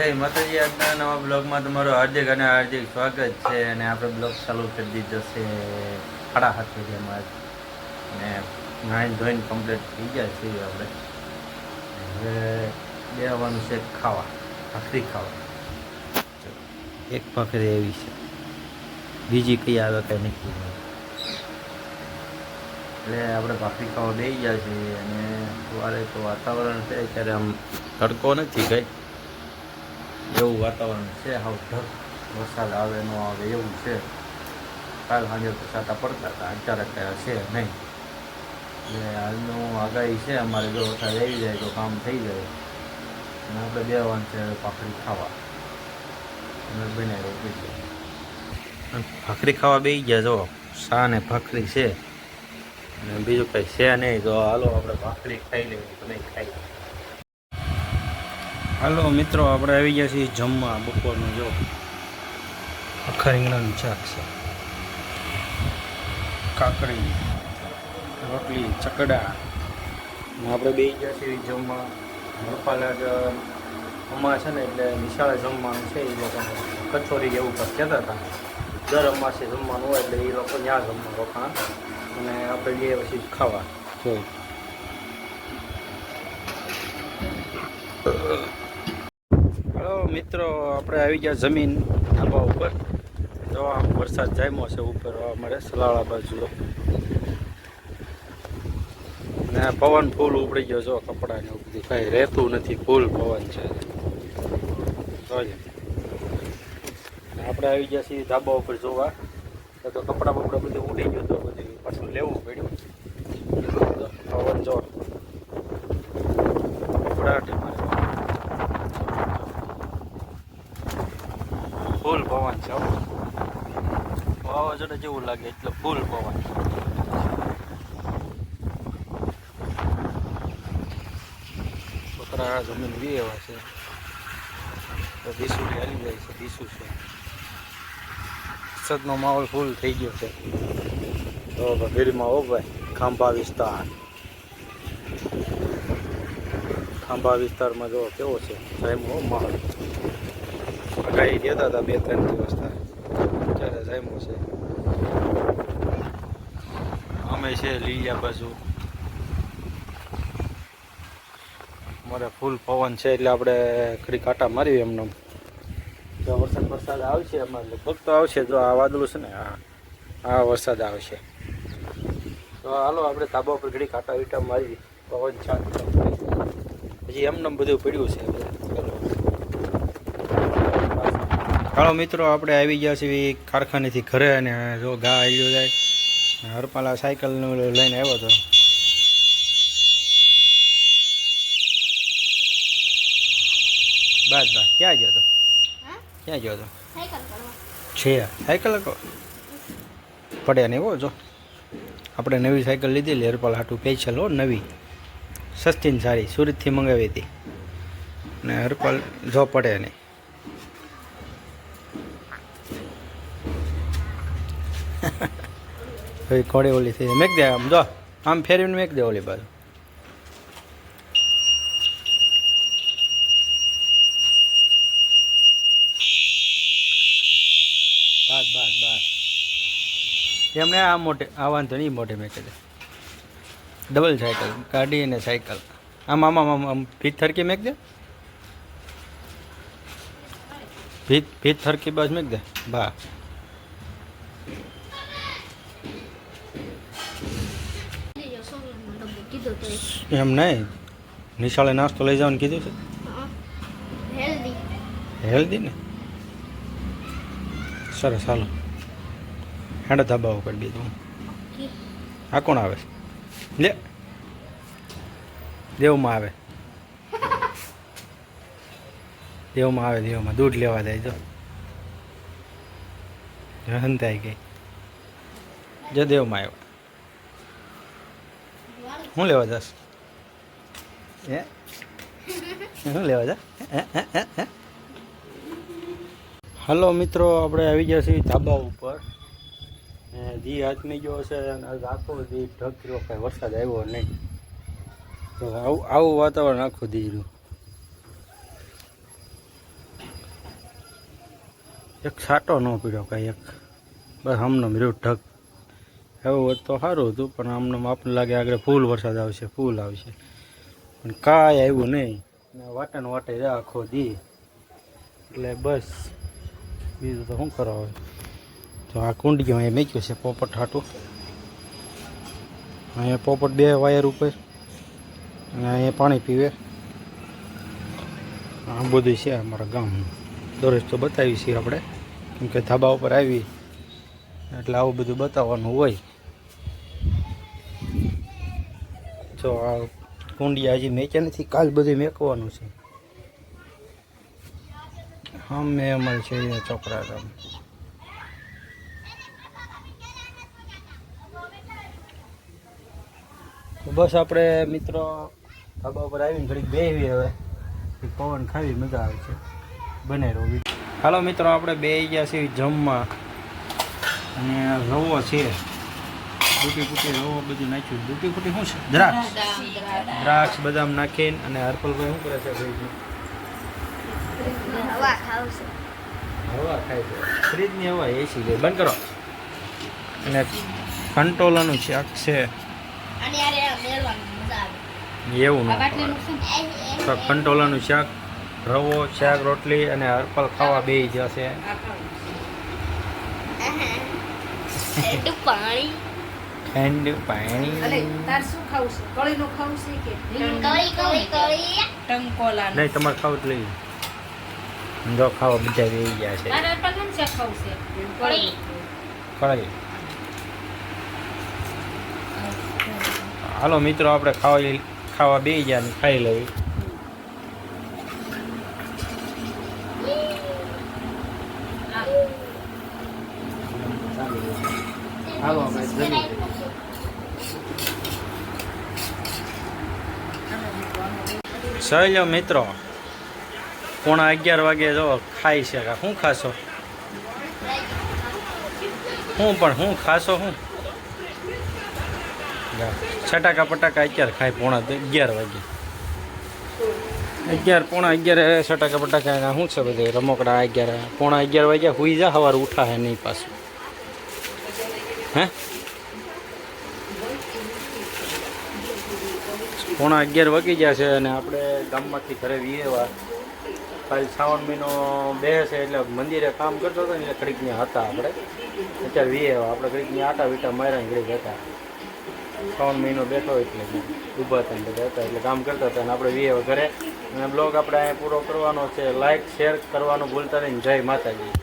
જય માતાજી, આજના નવા બ્લોગમાં તમારું હાર્દિક અને હાર્દિક સ્વાગત છે. અને આપણે બ્લોગ ચાલુ કરી દીધો છે 7:30 જેમાં અને નાઈન ધોઈને કમ્પ્લીટ થઈ ગયા છીએ. આપણે હવે બેવાનું છે ખાવા, ભાખરી ખાવા. એક ભાખરી એવી છે, બીજી કઈ આવે કંઈ નથી. એટલે આપણે ભાખરી ખાવા બેસી ગયા છીએ. અને સવારે તો વાતાવરણ છે ત્યારે આમ તડકો નથી કંઈ, એવું વાતાવરણ છે. હાવ ઢગ, વરસાદ આવે ન આવે એવું છે. કાલ સાંજે તો છાંટા પડતા હતા, અત્યારે કાંઈ છે નહીં. એટલે આજનું આગાહી છે અમારે, જો વરસાદ આવી જાય તો કામ થઈ જાય. અને આપણે બેવાનું છે ભાખરી ખાવા. અને બનાવી પીધી ભાખરી ખાવા બેસી ગયા. જો શા ને ભાખરી છે અને બીજું કંઈ છે નહીં. તો હાલો આપણે ભાખરી ખાઈ લેવી તો નહીં ખાઈ. હાલો મિત્રો, આપણે આવી ગયા છીએ જમવા. બપોરનું જો આખા રીંગણાનું શાક છે, કાકડી, રોટલી, ચકડા. આપણે બેસી ગયા છીએ જમવા. હરપાલા અમાસ છે ને, એટલે નિશાળે જમવાનું છે. એ લોકોને કચોરી જેવું કંઈક કહેતા હતા. દર અમાસે જમવાનું હોય એટલે એ લોકો ત્યાં જમવા રોકાણ, અને આપણે જઈએ પછી ખાવા. જોઈ હલો મિત્રો, આપણે આવી ગયા જમીન ધાબા ઉપર. જો આમ વરસાદ જામ્યો છે ઉપર અમારે સલાળા બાજુ, ને પવન ફૂલ ઉપડી ગયો. જો કપડાને એવું બધું કાંઈ રહેતું નથી, ફૂલ પવન છે. આપણે આવી ગયા છીએ ધાબા ઉપર જોવા. તો કપડાં બપડા બધું ઉડી ગયું, તો બધું પાછું લેવું પડ્યું. પવન જો કપડાટ ફૂલ પવન છે. વાવાઝોડા જેવું લાગે એટલે ફૂલ પવન. છોકરા જમીન બી એવા છે. તો દીસું હાલી જાય છે, દીસું છે. વરસાદનો માહોલ ફૂલ થઈ ગયો છે. તો ભીડમાં હો ભાઈ, ખાંભા વિસ્તાર. ખાંભા વિસ્તારમાં જો કેવો છે જામ્યો માહોલ. આગાહી દેતા હતા 2-3 દિવસ થાય, ત્યારે જામ્યો છે. અમે છે લીલિયા બાજુ. અમારે ફૂલ પવન છે એટલે આપણે ખરી કાંટા મારી એમને. જો વરસાદ આવશે અમારે, લગભગ તો આવશે. જો આ વાદળું છે ને, આ વરસાદ આવશે. તો હાલો આપણે ધાબા ઉપર ઘડી કાંટા વીટા મારી. પવન ચાલુ હજી એમને બધું પડ્યું છે. હાલો મિત્રો, આપણે આવી ગયા છીએ કારખાનેથી ઘરે. અને જો ગા આવ્યો જાય. હરપાલા સાયકલનું લઈને આવ્યો હતો. બસ ક્યાં ગયો હતો? ક્યાં ગયો હતો? છે સાયકલ પડ્યા નહીં હો. જો આપણે નવી સાયકલ લીધેલી હરપાલ હાટું સ્પેશિયલ હો, નવી સસ્તી ને સારી, સુરતથી મંગાવી હતી. ને હરપાલ જો પડે નહીં. હવે ઘોડે ઓલી થઈ મેક દે. આમ જો આમ ફેરવીને મેક દે ઓલી બાજુ. બસ એમને આ મોટે આ વાંધો નહીં, મોટે મેં કહે ડબલ સાયકલ ગાડી અને સાયકલ. આમ આમ આમ આમ ભીત થરકી મેક દે. ભીત થરકી બસ મેક દે. બા એમ નહીં, નિશાળે નાસ્તો લઈ જવાનું કીધું છે. હેલ્ધી ને, સરસ. હાલો હેડા ધાબા ઉપર બીજું. આ કોણ આવે? લે દેવમાં આવે, દેવમાં દૂધ લેવા જાય. જો હંતાઈ ગઈ. જો દેવમાં આવ્યો. શું લેવા જશ? શું લેવા જા? હાલો મિત્રો, આપણે આવી ગયા છીએ ધાબા ઉપર. જી હાથમી ગયો છે અને આખો દી ઢગ કર્યો, કાંઈ વરસાદ આવ્યો નહીં. તો આવું વાતાવરણ આખું દી રહ્યું. એક છાંટો ન પીડ્યો કાંઈ એક બસ આમને રહ્યું ઢગ. એવું હોત તો સારું હતું, પણ આમને આપણને લાગે આગળ ફૂલ વરસાદ આવશે, ફૂલ આવશે, પણ કાંઈ આવ્યું નહીં. ને વાટે ને વાટે રહ્યા આખો દી. એટલે બસ બીજું તો શું કરવા હોય. તો આ કુંડીમાં અહીંયા મેક્યું છે પોપટ હાટું. અહીંયા પોપટ 2 વાયર ઉપર, અને અહીંયા પાણી પીવે. આ બધું છે અમારા ગામનું. દરરોજ તો બતાવી છીએ આપણે, કેમ કે ધાબા ઉપર આવી એટલે આવું બધું બતાવવાનું હોય. જો આ કુંડિયા હજી મેચ્યા નથી, કાલ બધું મેકવાનું છે. હા મેં અમારે છે છોકરા ગામ. તો બસ આપણે મિત્રો ધાબા ઉપર આવીને ઘડીક બેસવી, હવે પવન ખાવી મજા આવે છે. બને રહો. હાલો મિત્રો, આપણે બેસી ગયા છીએ જમવા, અને રવો છે ડૂટી ફૂટી રવો બધું નાખ્યું. ડૂટી ફૂટી શું છે? દ્રાક્ષ બદામ નાખીને. અને હરપલભાઈ શું કરે છે? હવા ખાવ છે. હવા ખાય છે, ફ્રીજની હવા એસી લે. બંધ કરો. અને કંટોલાનું શાક છે એવું ન તો કંટોલાનું શાક, રવો, શાક, રોટલી અને હરપલ ખાવા બેસી જશે. ઠંડુ પાણી. નહીં, તમારે ખાવું જ લઈ જો. ખાવા બધા બેસી ગયા છે. કઢાઈ. હાલો મિત્રો, આપણે ખાવા બેસી ગયા ને ખાઈ લેવી. હાલો ચાલો મિત્રો, 11:15 વાગે જો ખાઈ છે. શું ખાશો? શું ખાશો? છટાકા પટાકા અત્યારે ખાય 11:15 વાગે. 11:15 છટાકા પટાકા એના શું છે બધે રમકડા. 11:15 વાગ્યા સુઈ જા, સવારે ઉઠા હે નહીં પાછું. હે 11:15 વાગી ગયા છે, અને આપણે ગામમાંથી ઘરે વીએવા. કાલ શ્રાવણ મહિનો બેસે એટલે મંદિરે કામ કરતો હતો ને, એટલે ઘડીક ત્યાં હતા આપણે. અત્યારે વીએવા આપણે ઘડીક ત્યાં આટા વીટા માર્યા ઘડીક હતા. શ્રાવણ મહિનો બેઠો એટલે ઊભા હતા ને બધા હતા, એટલે કામ કરતા હતા. અને આપણે વીએવા ઘરે. અને બ્લોગ આપણે અહીંયા પૂરો કરવાનો છે. લાઈક શેર કરવાનું ભૂલતા નહીં. જય માતાજી.